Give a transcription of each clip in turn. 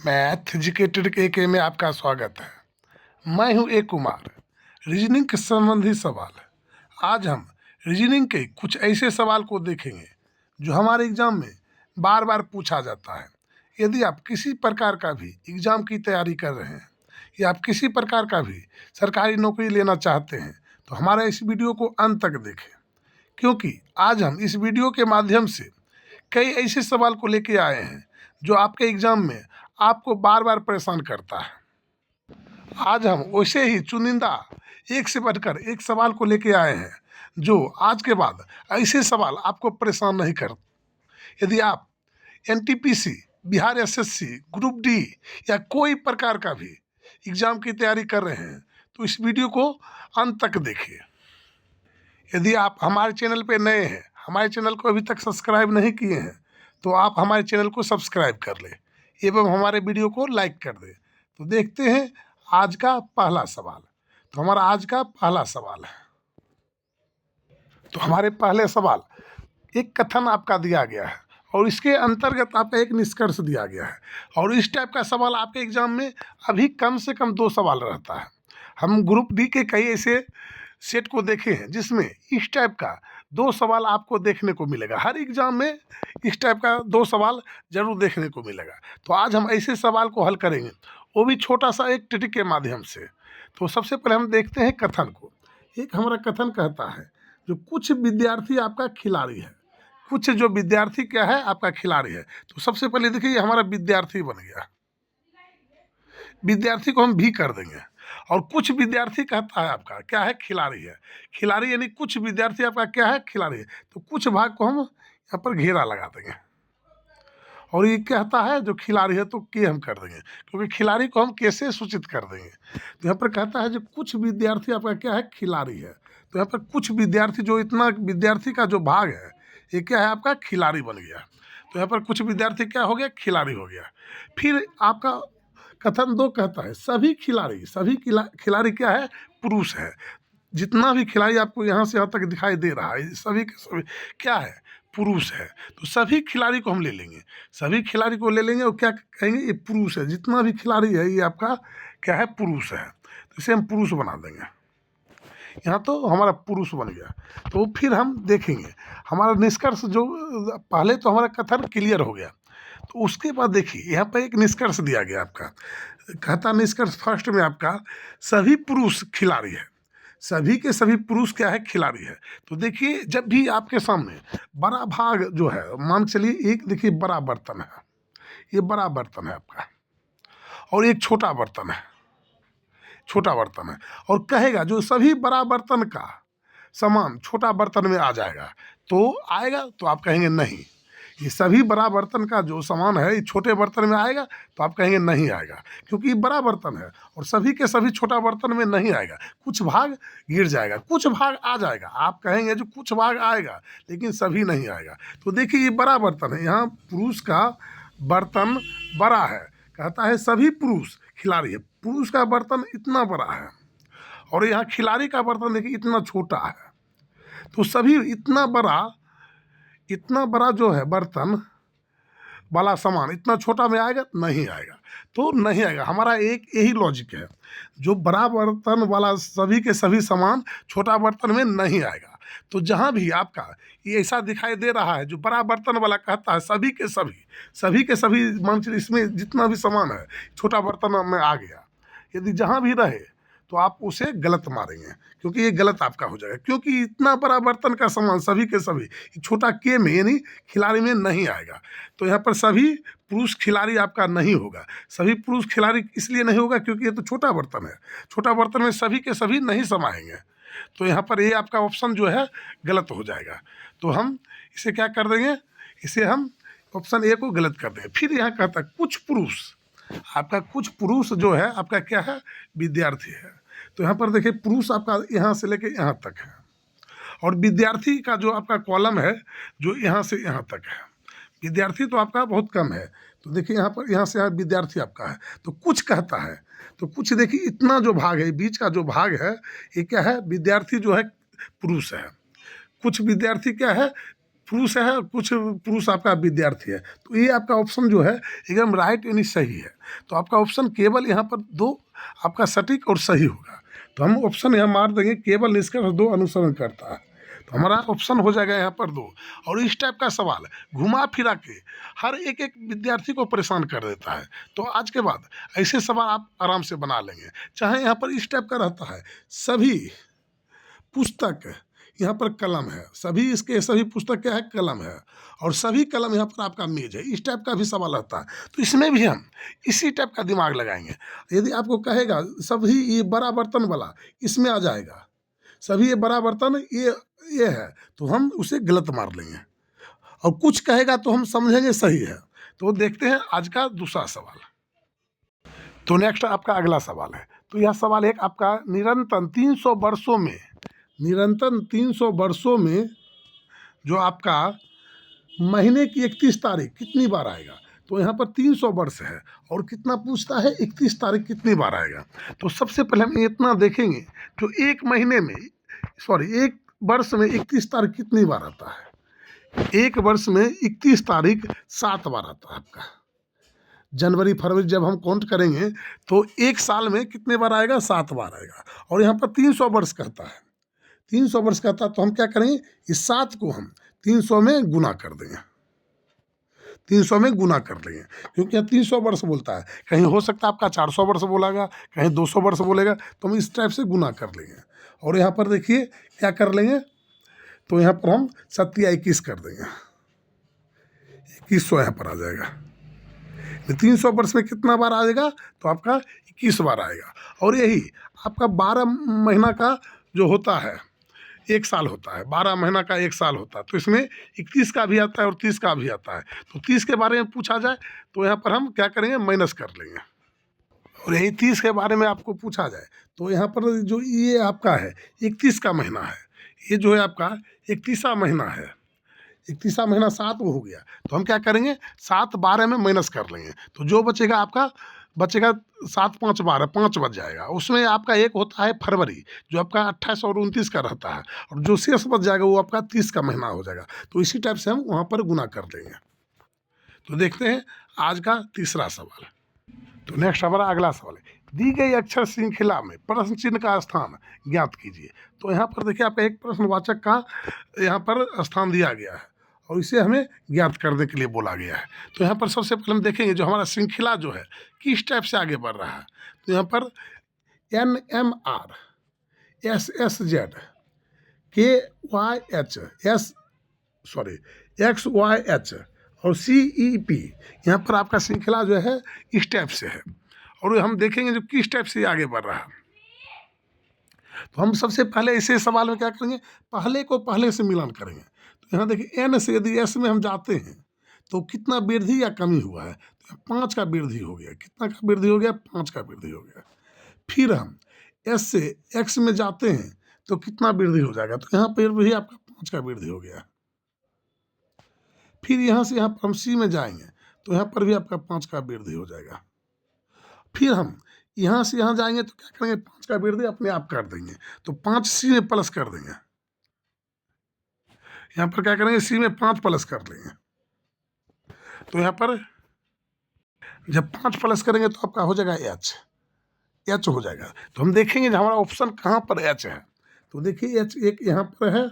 Math educated के में आपका स्वागत है। मैं हूं ए कुमार। रीजनिंग के संबंधी सवाल। आज हम रीजनिंग के कुछ ऐसे सवाल को देखेंगे जो हमारे एग्जाम में बार बार पूछा जाता है। यदि आप किसी प्रकार का भी एग्ज़ाम की तैयारी कर रहे हैं या आप किसी प्रकार का भी सरकारी नौकरी लेना चाहते हैं तो हमारा इस वीडियो को अंत तक देखें, क्योंकि आज हम इस वीडियो के माध्यम से कई ऐसे सवाल को लेके आए हैं जो आपके एग्ज़ाम में आपको बार बार परेशान करता है। आज हम वैसे ही चुनिंदा एक से बढ़कर एक सवाल को लेके आए हैं जो आज के बाद ऐसे सवाल आपको परेशान नहीं कर। यदि आप NTPC, Bihar SSC, group D या कोई प्रकार का भी एग्ज़ाम की तैयारी कर रहे हैं तो इस वीडियो को अंत तक देखिए। यदि आप हमारे चैनल पर नए हैं, हमारे चैनल को अभी तक सब्सक्राइब नहीं किए हैं तो आप हमारे चैनल को सब्सक्राइब कर लें एवं हमारे वीडियो को लाइक कर दें। तो देखते हैं आज का पहला सवाल। तो हमारा आज का पहला सवाल है, तो हमारे पहले सवाल एक कथन आपका दिया गया है और इसके अंतर्गत आपका एक निष्कर्ष दिया गया है। और इस टाइप का सवाल आपके एग्जाम में अभी कम से कम 2 सवाल रहता है। हम ग्रुप डी के कई ऐसे सेट को देखे हैं जिसमें इस टाइप का 2 सवाल आपको देखने को मिलेगा। हर एग्जाम में इस टाइप का 2 सवाल जरूर देखने को मिलेगा। तो आज हम ऐसे सवाल को हल करेंगे, वो भी छोटा सा एक ट्रिक के माध्यम से। तो सबसे पहले हम देखते हैं कथन को। एक हमारा कथन कहता है जो कुछ विद्यार्थी आपका खिलाड़ी है। कुछ जो विद्यार्थी क्या है, आपका खिलाड़ी है। तो सबसे पहले देखिए ये हमारा विद्यार्थी बन गया, विद्यार्थी को हम भी कर देंगे। और कुछ विद्यार्थी कहता है आपका क्या है, खिलाड़ी है। खिलाड़ी यानी कुछ विद्यार्थी आपका क्या है, खिलाड़ी है। तो कुछ भाग को हम यहाँ पर घेरा लगा देंगे और ये कहता है जो खिलाड़ी है तो के हम कर देंगे, क्योंकि खिलाड़ी को हम कैसे सूचित कर देंगे। तो यहाँ पर कहता है जो कुछ विद्यार्थी आपका क्या है, खिलाड़ी है। तो यहाँ पर कुछ विद्यार्थी, जो इतना विद्यार्थी का जो भाग है ये क्या है, आपका खिलाड़ी बन गया। तो यहाँ पर कुछ विद्यार्थी क्या हो गया, खिलाड़ी हो गया। फिर आपका कथन 2 कहता है सभी खिलाड़ी, सभी खिलाड़ी क्या है, पुरुष है। जितना भी खिलाड़ी आपको यहाँ से यहाँ तक दिखाई दे रहा है सभी के सभी क्या है, पुरुष है। तो सभी खिलाड़ी को हम ले लेंगे, सभी खिलाड़ी को ले लेंगे और क्या कहेंगे, ये पुरुष है। जितना भी खिलाड़ी है ये आपका क्या है, पुरुष है। तो इसे हम पुरुष बना देंगे। यहाँ तो हमारा पुरुष बन गया। तो फिर हम देखेंगे हमारा निष्कर्ष, जो पहले तो हमारा कथन क्लियर हो गया। तो उसके बाद देखिए यहाँ पर एक निष्कर्ष दिया गया आपका। कहता निष्कर्ष फर्स्ट में आपका सभी पुरुष खिलाड़ी है। सभी के सभी पुरुष क्या है, खिलाड़ी है। तो देखिए जब भी आपके सामने बड़ा भाग जो है, मान चलिए एक देखिए बड़ा बर्तन है, ये बड़ा बर्तन है आपका, और एक छोटा बर्तन है, छोटा बर्तन है। और कहेगा जो सभी बड़ा बर्तन का सामान छोटा बर्तन में आ जाएगा तो आएगा, तो आप कहेंगे नहीं। ये सभी बड़ा बर्तन का जो सामान है ये छोटे बर्तन में आएगा, तो आप कहेंगे नहीं आएगा, क्योंकि ये बड़ा बर्तन है। और सभी के सभी छोटा बर्तन में नहीं आएगा, कुछ भाग गिर जाएगा, कुछ भाग आ जाएगा। आप कहेंगे जो कुछ भाग आएगा लेकिन सभी नहीं आएगा। तो देखिए ये बड़ा बर्तन है, यहाँ पुरुष का बर्तन बड़ा है। कहता है सभी पुरुष खिलाड़ी है, पुरुष का बर्तन इतना बड़ा है और यहाँ खिलाड़ी का बर्तन देखिए इतना छोटा है। तो सभी इतना बड़ा जो है बर्तन वाला सामान इतना छोटा में आएगा, नहीं आएगा। तो नहीं आएगा। हमारा एक यही लॉजिक है, जो बड़ा बर्तन वाला सभी के सभी सामान छोटा बर्तन में नहीं आएगा। तो जहाँ भी आपका ये ऐसा दिखाई दे रहा है जो बड़ा बर्तन वाला कहता है सभी के सभी मान चलिए इसमें जितना भी सामान है छोटा बर्तन में आ गया, यदि जहाँ भी रहे तो आप उसे गलत मारेंगे, क्योंकि ये गलत आपका हो जाएगा। क्योंकि इतना बड़ा बर्तन का सामान सभी के सभी छोटा के में यानी खिलाड़ी में नहीं आएगा। तो यहाँ पर सभी पुरुष खिलाड़ी आपका नहीं होगा। सभी पुरुष खिलाड़ी इसलिए नहीं होगा क्योंकि ये तो छोटा बर्तन है, छोटा बर्तन में सभी के सभी नहीं समाएंगे। तो यहाँ पर ये आपका ऑप्शन जो है गलत हो जाएगा। तो हम इसे क्या कर देंगे, इसे हम ऑप्शन ए को गलत कर देंगे। फिर यहाँ कहता है कुछ पुरुष, आपका कुछ पुरुष जो है आपका क्या है, विद्यार्थी है। तो यहाँ पर देखिए पुरुष आपका यहाँ से लेके यहाँ तक है और विद्यार्थी का जो आपका कॉलम है जो यहाँ से यहाँ तक है। विद्यार्थी तो आपका बहुत कम है। तो देखिए यहाँ पर यहाँ से यहाँ विद्यार्थी आपका है। तो कुछ कहता है, तो कुछ देखिए इतना जो भाग है, बीच का जो भाग है ये क्या है, विद्यार्थी जो है पुरुष है। कुछ विद्यार्थी क्या है, पुरुष है और कुछ पुरुष आपका विद्यार्थी है। तो ये आपका ऑप्शन जो है एकदम राइट यानी सही है। तो आपका ऑप्शन केवल यहाँ पर दो आपका सटीक और सही होगा। तो हम ऑप्शन यहाँ मार देंगे, केवल निष्कर्ष दो अनुसरण करता है। तो हमारा ऑप्शन हो जाएगा यहाँ पर दो। और इस टाइप का सवाल घुमा फिरा के हर एक एक विद्यार्थी को परेशान कर देता है। तो आज के बाद ऐसे सवाल आप आराम से बना लेंगे। चाहे यहाँ पर इस टाइप का रहता है, सभी पुस्तक यहाँ पर कलम है, सभी इसके सभी पुस्तक क्या है, कलम है, और सभी कलम यहाँ पर आपका मेज है। इस टाइप का भी सवाल आता है। तो इसमें भी हम इसी टाइप का दिमाग लगाएंगे। यदि आपको कहेगा सभी ये बड़ा बर्तन वाला इसमें आ जाएगा, सभी ये बड़ा बर्तन ये है, तो हम उसे गलत मार लेंगे। और कुछ कहेगा तो हम समझेंगे सही है। तो देखते हैं आज का दूसरा सवाल। तो नेक्स्ट आपका अगला सवाल है। तो यह सवाल एक आपका निरंतर 300 वर्षों में जो आपका महीने की 31 तारीख कितनी बार आएगा। तो यहाँ पर 300 वर्ष है और कितना पूछता है, 31 तारीख कितनी बार आएगा। तो सबसे पहले हम इतना देखेंगे तो एक वर्ष में 31 तारीख कितनी बार आता है। एक वर्ष में 31 तारीख 7 बार आता है आपका। जनवरी फरवरी जब हम काउंट करेंगे तो एक साल में कितने बार आएगा, 7 बार आएगा। और यहाँ पर 300 वर्ष कहता है, 300 वर्ष कहता है। तो हम क्या करेंगे, इस 7 को हम 300 में गुना कर देंगे, 300 में गुना कर लेंगे, क्योंकि यहाँ 300 वर्ष बोलता है। कहीं हो सकता है आपका 400 वर्ष बोलेगा, कहीं 200 वर्ष बोलेगा, तो हम इस टाइप से गुना कर लेंगे। और यहाँ पर देखिए क्या कर लेंगे, तो यहाँ पर हम 7 या 21 कर देंगे, 2100 यहाँ पर आ जाएगा। 300 वर्ष में कितना बार आएगा, तो आपका 21 बार आएगा। और यही आपका 12 महीना का जो होता है, एक साल होता है, 12 महीना का एक साल होता है। तो इसमें 31 का भी आता है और 30 का भी आता है। तो 30 के बारे में पूछा जाए तो यहाँ पर हम क्या करेंगे, माइनस कर लेंगे। और यही 30 के बारे में आपको पूछा जाए तो यहाँ पर जो ये आपका है 31 का महीना है, ये जो है आपका 31वां महीना है। 31वां महीना 7 हो गया, तो हम क्या करेंगे, 7 12 में माइनस कर लेंगे। तो जो बचेगा आपका 7 5 12, 5 बच जाएगा। उसमें आपका एक होता है फरवरी, जो आपका 28 और 29 का रहता है, और जो शेष बच जाएगा वो आपका 30 का महीना हो जाएगा। तो इसी टाइप से हम वहाँ पर गुना कर देंगे। तो देखते हैं आज का तीसरा सवाल। तो नेक्स्ट हमारा अगला सवाल है, दी गई अक्षर श्रृंखला में प्रश्न चिन्ह का स्थान ज्ञात कीजिए। तो यहाँ पर देखिए आपका एक प्रश्नवाचक का यहाँ पर स्थान दिया गया है और इसे हमें ज्ञात करने के लिए बोला गया है। तो यहाँ पर सबसे पहले हम देखेंगे जो हमारा श्रृंखला जो है किस टाइप से आगे बढ़ रहा है। तो यहाँ पर NMR SSZ KYH XYH और CEP, यहाँ पर आपका श्रृंखला जो है इस टाइप से है। और हम देखेंगे जो किस टाइप से आगे बढ़ रहा है। तो हम सबसे पहले इसे सवाल में क्या करेंगे, पहले को पहले से मिलान करेंगे। तो यहाँ देखिए N से यदि S में हम जाते हैं तो कितना वृद्धि या कमी हुआ है, तो 5 का वृद्धि हो गया। कितना का वृद्धि हो गया, 5 का वृद्धि हो गया। फिर हम S से X में जाते हैं तो कितना वृद्धि हो जाएगा, तो यहाँ पर भी आपका 5 का वृद्धि हो गया। फिर यहाँ से यहाँ पर हम C में जाएंगे तो यहाँ पर भी आपका 5 का वृद्धि हो जाएगा। फिर हम यहाँ से यहाँ जाएंगे तो क्या करेंगे, 5 का वृद्धि अपने आप कर देंगे, तो 5 C में प्लस कर देंगे। यहाँ पर क्या करेंगे, C में 5 प्लस कर लेंगे। तो यहाँ पर जब 5 प्लस करेंगे तो आपका हो जाएगा H हो जाएगा। तो हम देखेंगे हमारा ऑप्शन कहाँ पर H है। तो देखिए H एक यहाँ पर है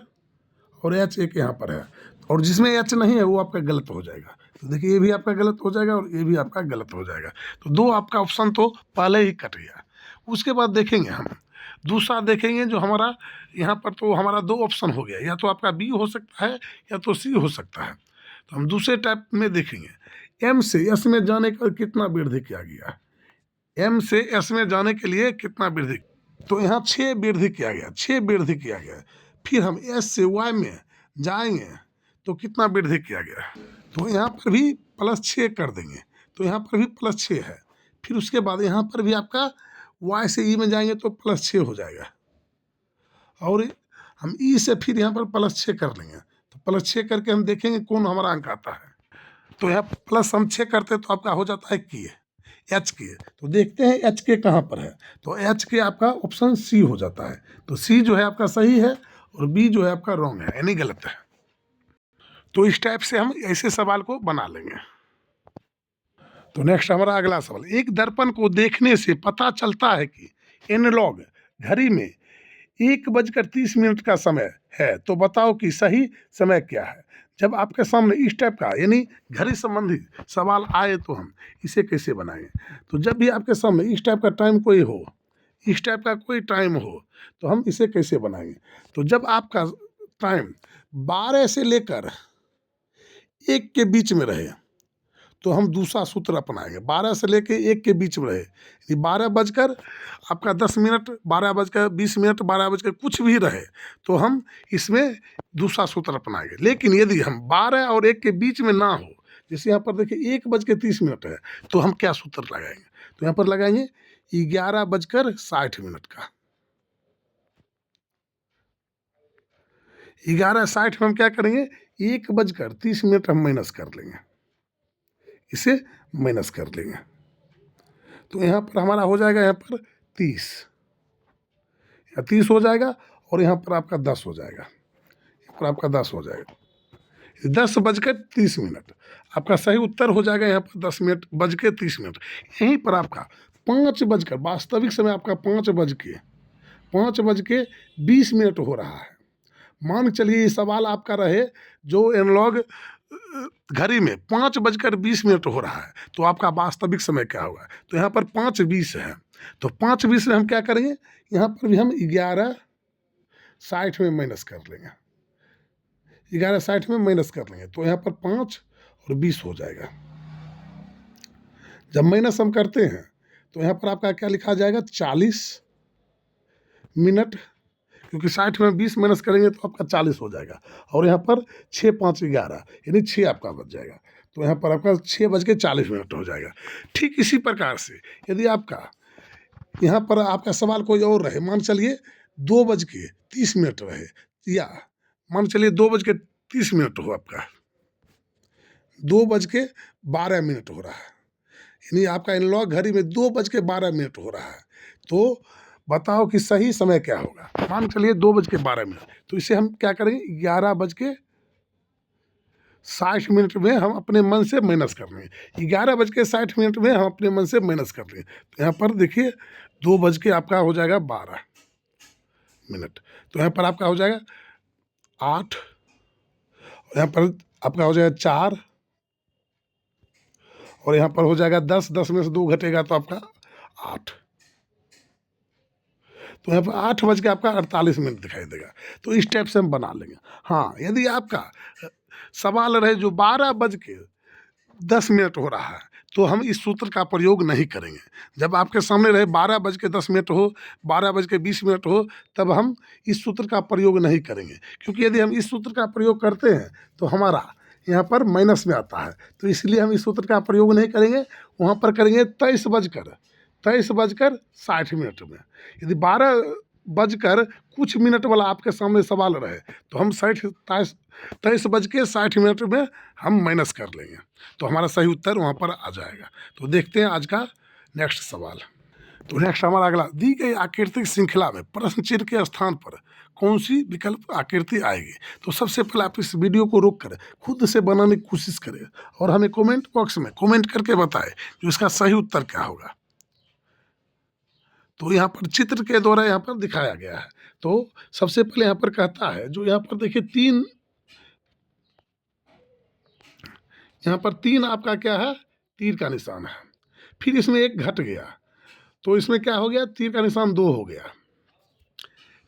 और H एक यहाँ पर है, और जिसमें H नहीं है वो आपका गलत हो जाएगा। तो देखिए ये भी आपका गलत हो जाएगा और ये भी आपका गलत हो जाएगा। तो 2 आपका ऑप्शन तो पहले ही कट गया। उसके बाद देखेंगे हम दूसरा देखेंगे जो हमारा यहाँ पर, तो हमारा 2 ऑप्शन हो गया, या तो आपका B हो सकता है या तो C हो सकता है। तो हम दूसरे टाइप में देखेंगे, M से S में जाने का कितना वृद्धि किया गया, M से S में जाने के लिए कितना वृद्धि, तो यहाँ 6 वृद्धि किया गया, 6 वृद्धि किया गया। फिर हम S से Y में जाएंगे तो कितना वृद्धि किया गया, तो यहाँ पर भी +6 कर देंगे, तो यहाँ पर भी +6 है। फिर उसके बाद यहाँ पर भी आपका Y से E में जाएंगे तो +6 हो जाएगा, और हम E से फिर यहाँ पर +6 कर लेंगे। तो +6 करके हम देखेंगे कौन हमारा अंक आता है। तो यहाँ प्लस हम 6 करते तो आपका हो जाता है H के। तो देखते हैं H के कहाँ पर है। तो H के आपका ऑप्शन C हो जाता है। तो C जो है आपका सही है और B जो है आपका रॉन्ग है, यानी गलत है। तो इस टाइप से हम ऐसे सवाल को बना लेंगे। तो नेक्स्ट हमारा अगला सवाल, एक दर्पण को देखने से पता चलता है कि एनालॉग घड़ी में 1:30 का समय है, तो बताओ कि सही समय क्या है। जब आपके सामने इस टाइप का यानी घड़ी संबंधी सवाल आए तो हम इसे कैसे बनाएंगे। तो जब भी आपके सामने इस टाइप का टाइम कोई हो, इस टाइप का कोई टाइम हो, तो हम इसे कैसे बनाएंगे। तो जब आपका टाइम 12 से लेकर 1 के बीच में रहे तो हम दूसरा सूत्र अपनाएंगे। 12 से लेकर 1 के बीच में रहे, यदि 12 बजकर आपका 10 मिनट, 12 बजकर 20 मिनट, 12 बजकर कुछ भी रहे, तो हम इसमें दूसरा सूत्र अपनाएंगे। लेकिन यदि हम 12 और 1 के बीच में ना हो, जैसे यहाँ पर देखिए 1:30 है, तो हम क्या सूत्र लगाएंगे। तो यहाँ पर लगाएंगे 11:60 का। 11:60 में हम क्या करेंगे, 1:30 हम माइनस कर लेंगे, इसे माइनस कर लेंगे। तो यहाँ पर हमारा हो जाएगा, यहाँ पर 30, या 30 हो जाएगा, और यहाँ पर आपका 10 हो जाएगा, यहाँ पर आपका 10 हो जाएगा। 10:30 आपका सही उत्तर हो जाएगा। यहाँ पर 10:30 यहीं पर आपका 5 वास्तविक समय आपका 5:20 हो रहा है। मान चलिए ये सवाल आपका रहे जो एनालॉग घड़ी में 5:20 हो रहा है, तो आपका वास्तविक समय क्या होगा। तो यहाँ पर 5:20 है, तो 5:20 में हम क्या करेंगे, यहाँ पर भी हम 11:60 में माइनस कर लेंगे, 11:60 में माइनस कर लेंगे। तो यहाँ पर 5 और 20 हो जाएगा। जब माइनस हम करते हैं तो यहाँ पर आपका क्या लिखा जाएगा, 40 मिनट, क्योंकि 60 में 20 माइनस करेंगे तो आपका 40 हो जाएगा। और यहाँ पर 6 5 11 यानी 6 आपका बच जाएगा। तो यहाँ पर आपका 6:40 हो जाएगा। ठीक इसी प्रकार से यदि आपका यहाँ पर आपका सवाल कोई और रहे, मान चलिए 2:30 रहे, या मान चलिए 2:30 हो, आपका 2:12 हो रहा है, यानी आपका एनालॉग घड़ी में 2:12 हो रहा है, तो बताओ कि सही समय क्या होगा। मान चलिए 2:12, तो इसे हम क्या करेंगे, 11:60 में हम अपने मन से माइनस कर लेंगे। 11:60 में हम अपने मन से माइनस कर लेंगे। तो यहाँ पर देखिए 2 आपका हो जाएगा 12 मिनट, तो यहाँ पर आपका हो जाएगा 8, और यहाँ पर आपका हो जाएगा 4, और यहाँ पर हो जाएगा 10, 10 में से 2 घटेगा तो आपका 8। तो यहाँ पर 8 आपका 48 मिनट दिखाई देगा। तो इस टाइप से हम बना लेंगे। हाँ, यदि आपका सवाल रहे जो 12:10 हो रहा है, तो हम इस सूत्र का प्रयोग नहीं करेंगे। जब आपके सामने रहे 12:10 हो, 12:20 हो, तब हम इस सूत्र का प्रयोग नहीं करेंगे, क्योंकि यदि हम इस सूत्र का प्रयोग करते हैं तो हमारा यहाँ पर माइनस में आता है। तो इसलिए हम इस सूत्र का प्रयोग नहीं करेंगे, वहाँ पर करेंगे 23:60 में। यदि 12 कुछ मिनट वाला आपके सामने सवाल रहे, तो हम 23:60 में हम माइनस कर लेंगे, तो हमारा सही उत्तर वहाँ पर आ जाएगा। तो देखते हैं आज का नेक्स्ट सवाल। तो नेक्स्ट हमारा अगला, दी गई आकृतिक श्रृंखला में प्रश्न चिन्ह के स्थान पर कौन सी विकल्प आकृति आएगी। तो सबसे पहले आप इस वीडियो को रोक कर खुद से बनाने की कोशिश करें और हमें कमेंट बॉक्स में कमेंट करके बताएं कि इसका सही उत्तर क्या होगा। तो यहाँ पर चित्र के द्वारा यहाँ पर दिखाया गया है। तो सबसे पहले यहाँ पर कहता है, जो यहाँ पर देखिए 3, यहाँ पर 3 आपका क्या है, तीर का निशान है। फिर इसमें 1 घट गया, तो इसमें क्या हो गया, तीर का निशान 2 हो गया।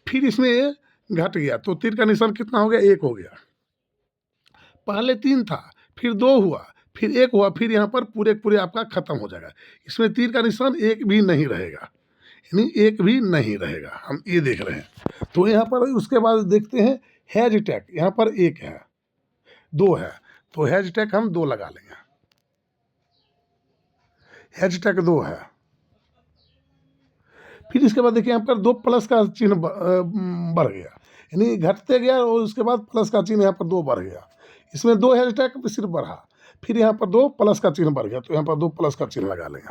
फिर इसमें घट गया, तो तीर का निशान कितना हो गया, 1 हो गया। पहले 3 था, फिर 2 हुआ, फिर 1 हुआ, फिर यहाँ पर पूरे आपका खत्म हो जाएगा। इसमें तीर का निशान 1 भी नहीं रहेगा, यानी 1 भी नहीं रहेगा, हम ये देख रहे हैं। तो यहाँ पर उसके बाद देखते हैं हैशटैग, यहाँ पर 1 है, 2 है, तो हैशटैग हम 2 लगा लेंगे, हैशटैग 2 है। फिर इसके बाद देखिए यहाँ पर 2 प्लस का चिन्ह बढ़ गया, यानी घटते गया, और उसके बाद प्लस का चिन्ह यहाँ पर 2 बढ़ गया। इसमें 2 हैशटैग सिर्फ बढ़ा, फिर यहाँ पर 2 प्लस का चिन्ह बढ़ गया, तो यहाँ पर 2 प्लस का चिन्ह लगा लेंगे।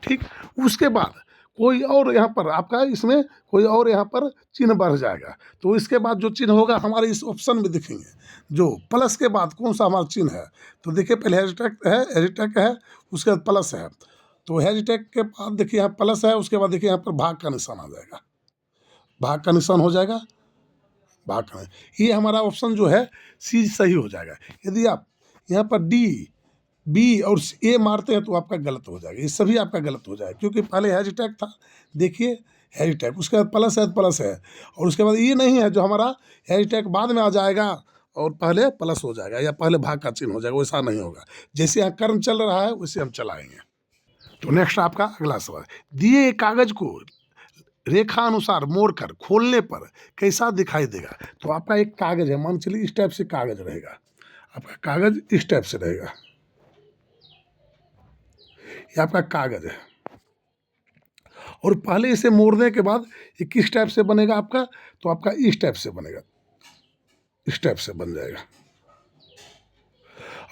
ठीक, उसके बाद कोई और यहाँ पर आपका इसमें कोई और यहाँ पर चिन्ह बढ़ जाएगा, तो इसके बाद जो चिन्ह होगा हमारे इस ऑप्शन में दिखेंगे। जो प्लस के बाद कौन सा हमारा चिन्ह है, तो देखिए पहले हैशटैग है, उसके बाद प्लस है। तो हैशटैग के बाद देखिए यहाँ प्लस है, उसके बाद देखिए यहाँ पर भाग का निशान आ जाएगा, भाग का निशान हो जाएगा, भाग का, ये हमारा ऑप्शन जो है सी सही हो जाएगा। यदि आप यहाँ पर डी, बी और ए मारते हैं तो आपका गलत हो जाएगा, ये सभी आपका गलत हो जाएगा, क्योंकि पहले हैशटैग था, देखिए हैशटैग, उसके बाद प्लस है, प्लस है, और उसके बाद ये नहीं है जो हमारा हैशटैग बाद में आ जाएगा और पहले प्लस हो जाएगा या पहले भाग का चिन्ह हो जाएगा, वैसा नहीं होगा। जैसे यहाँ कर्म चल रहा है वैसे हम चलाएंगे। तो नेक्स्ट आपका अगला सवाल, दिए कागज को रेखा अनुसार मोड़कर खोलने पर कैसा दिखाई देगा। तो आपका एक कागज है, मान चलिए इस टाइप से कागज रहेगा, आपका कागज इस टाइप से रहेगा, ये आपका कागज है, और पहले इसे मोड़ने के बाद ये किस टाइप से बनेगा आपका, तो आपका इस टाइप से बनेगा, इस टाइप से बन जाएगा,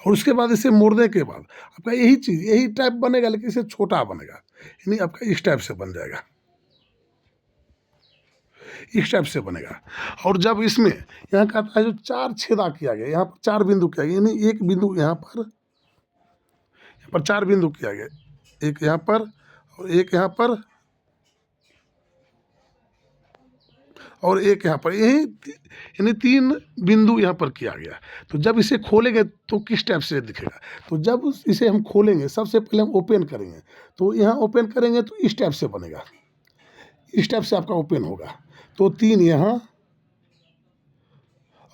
और उसके बाद इसे मोड़ने के बाद आपका यही चीज़ यही टाइप बनेगा, लेकिन इसे छोटा बनेगा, यानी आपका इस टाइप से बन जाएगा, इस टाइप से बनेगा। और जब इसमें यहाँ का जो 4 छेदा किया गया, यहाँ पर 4 बिंदु किया गया, यानी एक बिंदु यहाँ पर 4 बिंदु किया गया, एक यहाँ पर और एक यहाँ पर और एक यहाँ पर, यही यानी 3 बिंदु यहाँ पर किया गया। तो जब इसे खोलेंगे तो किस टाइप से दिखेगा, तो जब इसे हम खोलेंगे सबसे पहले हम ओपन करेंगे, तो यहाँ ओपन करेंगे तो इस टाइप से बनेगा, इस टाइप से आपका ओपन होगा। तो 3 यहाँ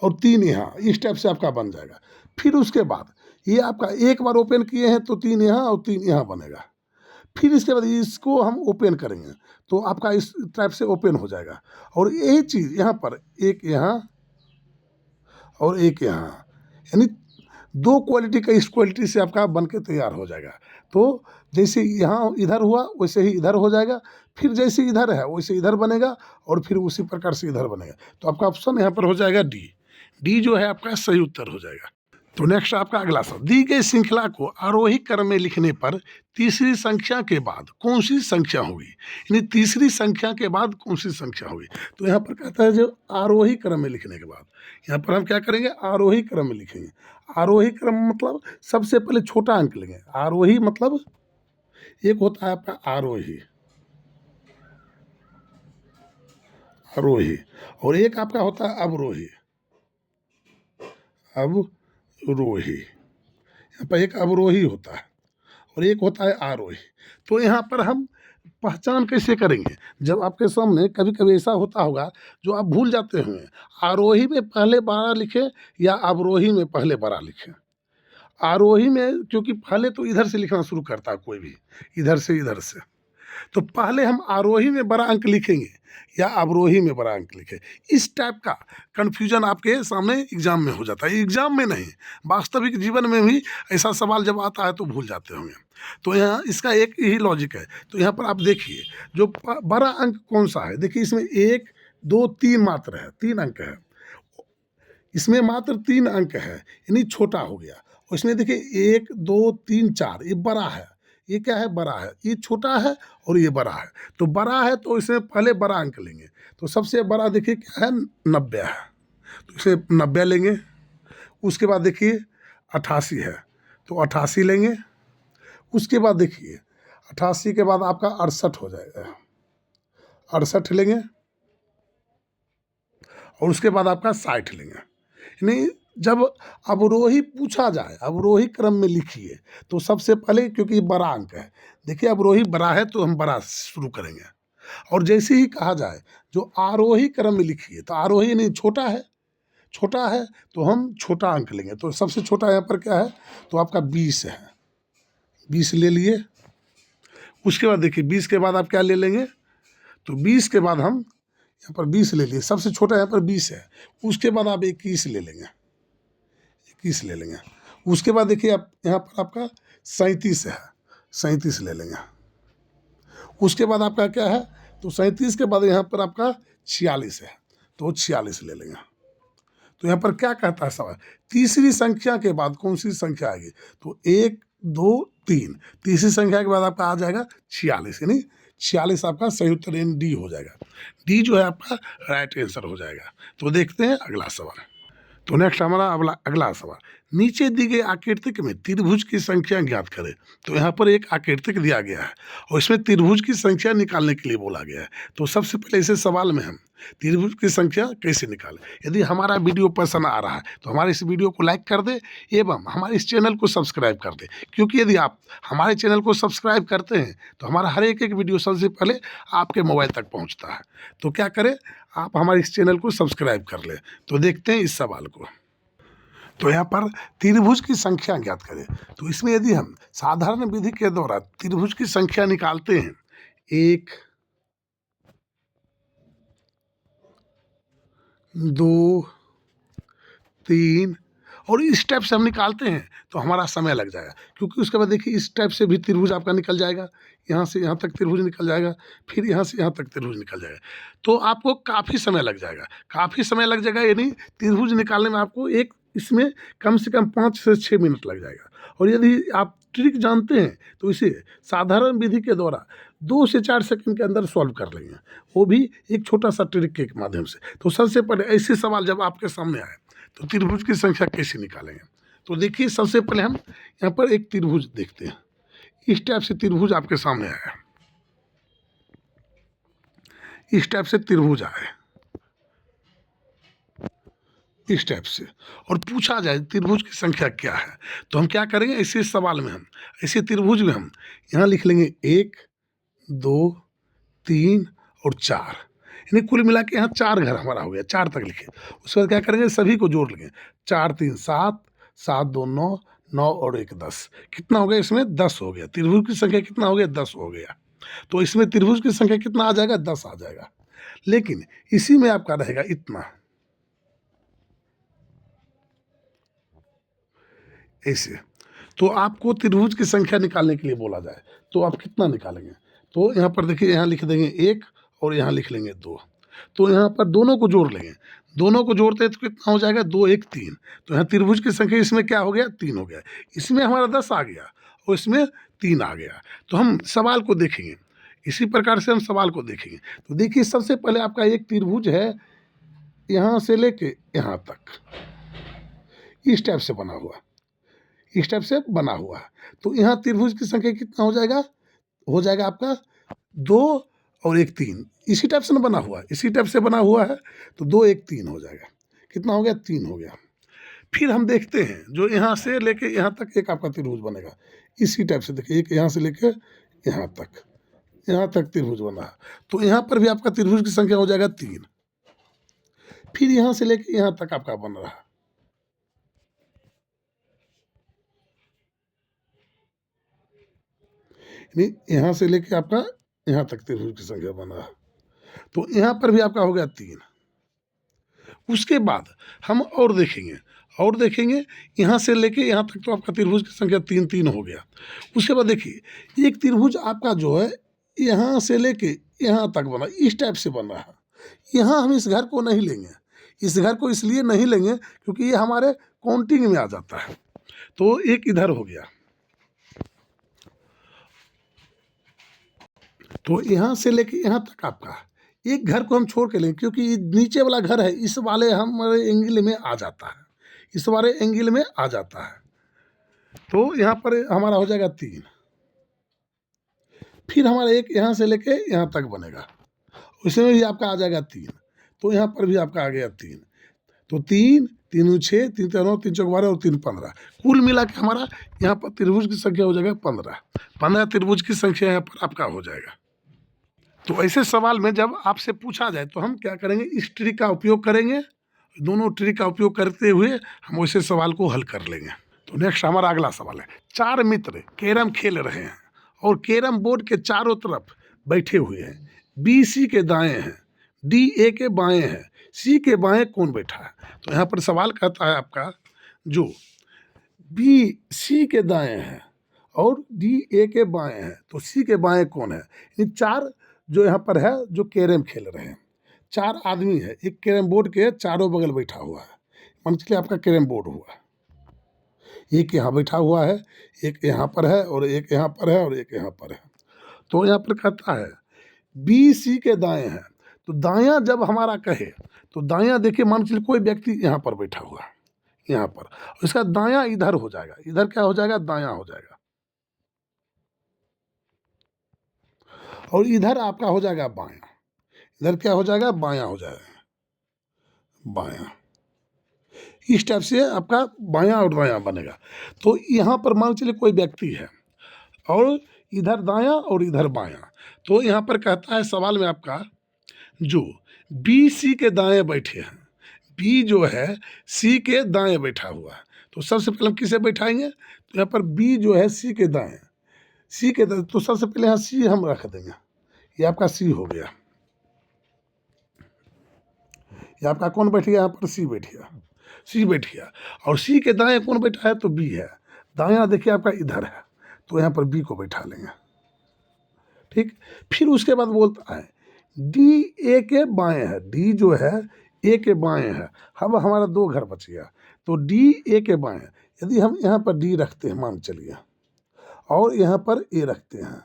और 3 यहाँ, इस टाइप से आपका बन जाएगा। फिर उसके बाद ये आपका एक बार ओपन किए हैं तो 3 यहाँ और 3 यहाँ बनेगा। फिर इसके बाद इसको हम ओपन करेंगे तो आपका इस टाइप से ओपन हो जाएगा। और यही चीज़ यहाँ पर एक यहाँ और एक यहाँ, यानी 2 क्वालिटी का इस क्वालिटी से आपका बन के तैयार हो जाएगा। तो जैसे यहाँ इधर हुआ वैसे ही इधर हो जाएगा, फिर जैसे इधर है वैसे इधर बनेगा, और फिर उसी प्रकार से इधर बनेगा। तो आपका ऑप्शन यहाँ पर हो जाएगा डी, डी जो है आपका सही उत्तर हो जाएगा। तो नेक्स्ट आपका अगला सवाल, दी गई श्रृंखला को आरोही क्रम में लिखने पर तीसरी संख्या के बाद कौन सी संख्या होगी, यानी तीसरी संख्या के बाद कौन सी संख्या होगी। तो यहाँ पर कहता है जो आरोही क्रम में लिखने के बाद, यहाँ पर हम क्या करेंगे, आरोही क्रम में लिखेंगे। आरोही क्रम मतलब सबसे पहले छोटा अंक लेंगे, आरोही मतलब एक होता है आपका आरोही, आरोही, और एक आपका होता है अवरोही, अवरोही, यहाँ पर एक अवरोही होता है और एक होता है आरोही। तो यहाँ पर हम पहचान कैसे करेंगे, जब आपके सामने कभी कभी ऐसा होता होगा जो आप भूल जाते होंगे, आरोही में पहले बड़ा लिखें या अवरोही में पहले बड़ा लिखें। आरोही में क्योंकि पहले तो इधर से लिखना शुरू करता है कोई भी, इधर से, तो पहले हम आरोही में बड़ा अंक लिखेंगे या अवरोही में बड़ा अंक लिखें। इस टाइप का कन्फ्यूजन आपके सामने एग्जाम में हो जाता है, एग्जाम में नहीं, वास्तविक जीवन में भी ऐसा सवाल जब आता है तो भूल जाते होंगे। तो यहाँ इसका एक यही लॉजिक है। तो यहाँ पर आप देखिए जो बड़ा अंक कौन सा है, देखिए इसमें 1 2 3 मात्र है, 3 अंक है, इसमें मात्र 3 अंक है, यानी छोटा हो गया। और इसमें देखिए 1 2 3 4, ये बड़ा है, ये क्या है, बड़ा है, ये छोटा है और ये बड़ा है। तो बड़ा है तो इसमें पहले बड़ा अंक लेंगे, तो सबसे बड़ा देखिए क्या है, 90 है, तो इसे 90 लेंगे। उसके बाद देखिए 88 है तो 88 लेंगे। उसके बाद देखिए 88 के बाद आपका 68 हो जाएगा, 68 लेंगे। और उसके बाद आपका 60 लेंगे। यानी जब अवरोही पूछा जाए, अवरोही क्रम में लिखिए, तो सबसे पहले क्योंकि बड़ा अंक है, देखिए अवरोही बड़ा है तो हम बड़ा शुरू करेंगे। और जैसे ही कहा जाए जो आरोही क्रम में लिखिए, तो आरोही नहीं छोटा है, छोटा है तो हम छोटा अंक लेंगे। तो सबसे छोटा यहाँ पर क्या है, तो आपका 20 है, 20 ले लिए। उसके बाद देखिए 20 के बाद आप क्या ले लेंगे, तो 20 के बाद हम यहाँ पर 20 ले लिए, सबसे छोटा यहाँ पर 20 है। उसके बाद आप 21 ले लेंगे, 21 ले लेंगे। उसके बाद देखिए आप यहाँ पर आपका 37 है, 37 ले लेंगे। उसके बाद आपका क्या है, तो 37 के बाद यहाँ पर आपका 46 है, तो 46 ले लेंगे। तो यहाँ पर क्या कहता है सवाल, तीसरी संख्या के बाद कौन सी संख्या आएगी, तो 1 2 3, तीसरी संख्या के बाद आपका आ जाएगा 46, यानी 46 आपका सही उत्तर यानी डी हो जाएगा। डी जो है आपका राइट आंसर हो जाएगा। तो देखते हैं अगला सवाल। तो नेक्स्ट हमारा अगला सवाल, नीचे दी गई आकृतिक में त्रिभुज की संख्या ज्ञात करें। तो यहाँ पर एक आकृतिक दिया गया है और इसमें त्रिभुज की संख्या निकालने के लिए बोला गया है। तो सबसे पहले इसे सवाल में हम त्रिभुज की संख्या कैसे निकालें। यदि हमारा वीडियो पसंद आ रहा है तो हमारे इस वीडियो को लाइक कर दे एवं हमारे इस चैनल को सब्सक्राइब कर दे, क्योंकि यदि आप हमारे चैनल को सब्सक्राइब करते हैं तो हमारा हर एक वीडियो सबसे पहले आपके मोबाइल तक पहुँचता है। तो क्या करें, आप हमारे इस चैनल को सब्सक्राइब कर लें। तो देखते हैं इस सवाल को। तो यहाँ पर त्रिभुज की संख्या ज्ञात करें। तो इसमें यदि हम साधारण विधि के द्वारा त्रिभुज की संख्या निकालते हैं 1 2 3 और इस टाइप से हम निकालते हैं तो हमारा समय लग जाएगा, क्योंकि उसके बाद देखिए इस टाइप से भी त्रिभुज आपका निकल जाएगा, यहाँ से यहाँ तक त्रिभुज निकल जाएगा, फिर यहाँ से यहाँ तक त्रिभुज निकल जाएगा। तो आपको काफ़ी समय लग जाएगा, यानी त्रिभुज निकालने में आपको एक इसमें कम से कम 5 से 6 मिनट लग जाएगा। और यदि आप ट्रिक जानते हैं तो इसे साधारण विधि के द्वारा 2 से 4 सेकंड के अंदर सॉल्व कर लेंगे, वो भी एक छोटा सा ट्रिक के माध्यम से। तो सबसे पहले ऐसे सवाल जब आपके सामने आए तो त्रिभुज की संख्या कैसे निकालेंगे। तो देखिए सबसे पहले हम यहाँ पर एक त्रिभुज देखते हैं। इस टाइप से त्रिभुज आपके सामने आया, इस टाइप से त्रिभुज आए, इस टाइप से, और पूछा जाए त्रिभुज की संख्या क्या है। तो हम क्या करेंगे, इसी सवाल में हम इसी त्रिभुज में हम यहाँ लिख लेंगे 1 2 3 और 4, यानी कुल मिला के यहाँ 4 घर हमारा हो गया, 4 तक लिखे। उसके बाद क्या करेंगे, सभी को जोड़ लेंगे, 4 3 7, 7 2 9, 9 और 1 10, कितना हो गया, इसमें 10 हो गया। त्रिभुज की संख्या कितना हो गया, 10 हो गया। तो इसमें त्रिभुज की संख्या कितना आ जाएगा, 10 आ जाएगा। लेकिन इसी में आपका रहेगा इतना, ऐसे। तो आपको त्रिभुज की संख्या निकालने के लिए बोला जाए तो आप कितना निकालेंगे। तो यहाँ पर देखिए, यहाँ लिख देंगे 1 और यहाँ लिख लेंगे 2। तो यहाँ पर दोनों को जोड़ लेंगे, दोनों को जोड़ते हैं तो कितना हो जाएगा, 2 1 3। तो यहाँ त्रिभुज की संख्या इसमें क्या हो गया, 3 हो गया। इसमें हमारा 10 आ गया और इसमें 3 आ गया। तो हम सवाल को देखेंगे, इसी प्रकार से हम सवाल को देखेंगे। तो देखिए सबसे पहले आपका एक त्रिभुज है, यहाँ से लेके यहाँ तक इस टाइप से बना हुआ, इस टाइप से बना हुआ है। तो यहाँ त्रिभुज की संख्या कितना हो जाएगा आपका 2 और 1 3, इसी टाइप से ना बना हुआ है, इसी टाइप से बना हुआ है। तो 2 1 3 हो जाएगा, कितना हो गया, 3 हो गया। फिर हम देखते हैं जो यहाँ से लेके यहाँ तक एक आपका त्रिभुज बनेगा, इसी टाइप से देखिए, एक यहाँ से लेके यहाँ तक त्रिभुज बना है। तो यहाँ पर भी आपका त्रिभुज की संख्या हो जाएगा 3। फिर यहाँ से लेके यहाँ तक आपका बन रहा है, यहाँ से लेके आपका यहाँ तक त्रिभुज की संख्या बना है। तो यहाँ पर भी आपका हो गया 3। उसके बाद हम और देखेंगे यहाँ से लेके यहाँ तक तो आपका त्रिभुज की संख्या 3 3 हो गया। उसके बाद देखिए एक त्रिभुज आपका जो है यहाँ से लेके यहाँ तक बना, इस टाइप से बन रहा है। यहाँ हम इस घर को नहीं लेंगे, इस घर को इसलिए नहीं लेंगे क्योंकि ये हमारे काउंटिंग में आ जाता है। तो एक इधर हो गया, तो यहाँ से लेके यहाँ तक आपका एक घर को हम छोड़ के लेंगे, क्योंकि नीचे वाला घर है, इस वाले हमारे एंगल में आ जाता है, इस वाले एंगल में आ जाता है। तो यहाँ पर हमारा हो जाएगा 3। फिर हमारा एक यहाँ से लेके यहाँ तक बनेगा, उसमें भी आपका आ जाएगा 3। तो यहाँ पर भी आपका आ गया 3। तो 3 3 6 3 9 3 4 12 और 3 15, कुल मिला के हमारा यहाँ पर त्रिभुज की संख्या हो जाएगा 15 त्रिभुज की संख्या यहाँ पर आपका हो जाएगा। तो ऐसे सवाल में जब आपसे पूछा जाए तो हम क्या करेंगे, इस ट्रिक का उपयोग करेंगे, दोनों ट्रिक का उपयोग करते हुए हम वैसे सवाल को हल कर लेंगे। तो नेक्स्ट हमारा अगला सवाल है, 4 मित्र कैरम खेल रहे हैं और कैरम बोर्ड के चारों तरफ बैठे हुए हैं। बी सी के दाएं हैं, डी ए के बाएं हैं, सी के बाएं कौन बैठा है। तो यहाँ पर सवाल कहता है आपका जो बी सी के दाएं हैं और डी ए के बाएं हैं, तो सी के बाएं कौन है। इन 4 जो यहाँ पर है जो कैरम खेल रहे हैं, 4 आदमी है, एक कैरम बोर्ड के चारों बगल बैठा हुआ है, मान के लिए आपका कैरम बोर्ड हुआ, एक यहाँ बैठा हुआ है, एक यहाँ पर है और एक यहाँ पर है और एक यहाँ पर है। तो यहाँ पर कहता है बी सी के दाएं है, तो दायां जब हमारा कहे तो दायां देखिए, मान चलिए कोई व्यक्ति यहाँ पर बैठा हुआ है, यहाँ पर, इसका दायां इधर हो जाएगा, इधर क्या हो जाएगा, दायां हो जाएगा, और इधर आपका हो जाएगा बायां, इधर क्या हो जाएगा, बायां हो जाएगा, बायां। इस टाइप से आपका बायां और दायां बनेगा। तो यहाँ पर मान चलिए कोई व्यक्ति है और इधर दायां और इधर बायां, तो यहाँ पर कहता है सवाल में आपका, जो बी सी के दाएं बैठे हैं, बी जो है सी के दाएं बैठा हुआ है, तो सबसे पहले हम किसे बैठाएंगे, तो यहाँ पर बी जो है सी के दाएं, सी के दाएं, तो सबसे पहले यहाँ सी हम रख देंगे, ये आपका सी हो गया, ये आपका कौन बैठ गया, यहाँ पर सी बैठ गया, सी बैठ गया, और सी के दाएं कौन बैठा है, तो बी है, दायां देखिए आपका इधर है, तो यहाँ पर बी को बैठा लेंगे, ठीक। फिर उसके बाद बोलता है डी ए के बाएं है, डी जो है ए के बाएं है, अब हमारा दो घर बच गया, तो डी ए के बाएं, यदि हम यहाँ पर डी रखते हैं मान चलिए, और यहाँ पर ए रखते हैं,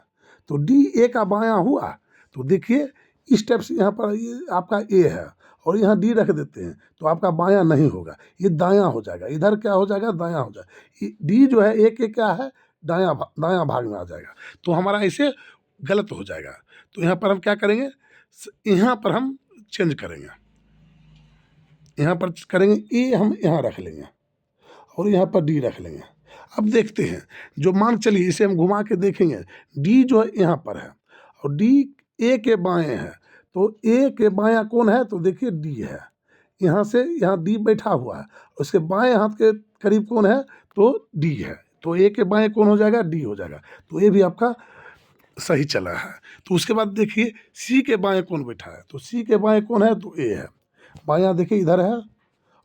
तो डी ए का बायां हुआ, तो देखिए इस स्टेप से यहाँ पर ये आपका ए है, और यहाँ डी रख देते हैं, तो आपका बायां नहीं होगा, ये दायां हो जाएगा, इधर क्या हो जाएगा, दायां हो जाएगा, डी जो है ए के क्या है, दायां भाग में आ जाएगा, तो हमारा ऐसे गलत हो जाएगा। तो यहाँ पर हम क्या करेंगे, यहाँ पर हम चेंज करेंगे, यहाँ पर करेंगे ए हम यहाँ रख लेंगे, और यहाँ पर डी रख लेंगे। अब देखते हैं, जो मान चलिए इसे हम घुमा के देखेंगे, डी जो है यहाँ पर है, और डी ए के बाएं है, तो ए के बायां कौन है, तो देखिए डी है, यहाँ से यहाँ डी बैठा हुआ है, उसके बाएं हाथ के करीब कौन है, तो डी है, तो ए के बाएं कौन हो जाएगा, डी हो जाएगा, तो ये भी आपका सही चला है। तो उसके बाद देखिए सी के बाएं कौन बैठा है, तो सी के बाएं कौन है, तो ए है, बायां देखिए इधर है,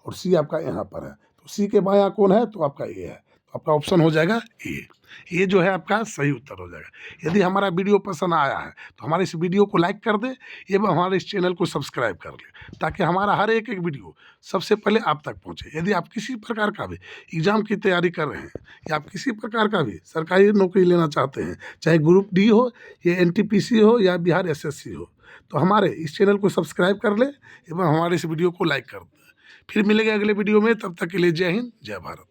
और सी आपका यहाँ पर है, तो सी के बायां कौन है, तो आपका ए है, तो आपका ऑप्शन हो जाएगा ए, ये जो है आपका सही उत्तर हो जाएगा। यदि हमारा वीडियो पसंद आया है तो हमारे इस वीडियो को लाइक कर दें एवं हमारे इस चैनल को सब्सक्राइब कर लें, ताकि हमारा हर एक वीडियो सबसे पहले आप तक पहुंचे। यदि आप किसी प्रकार का भी एग्ज़ाम की तैयारी कर रहे हैं, या आप किसी प्रकार का भी सरकारी नौकरी लेना चाहते हैं, चाहे ग्रुप डी हो या एनटीपीसी हो या बिहार एसएससी हो, तो हमारे इस चैनल को सब्सक्राइब कर लें एवं हमारे इस वीडियो को लाइक कर दें। फिर मिलेंगे अगले वीडियो में, तब तक के लिए जय हिंद, जय भारत।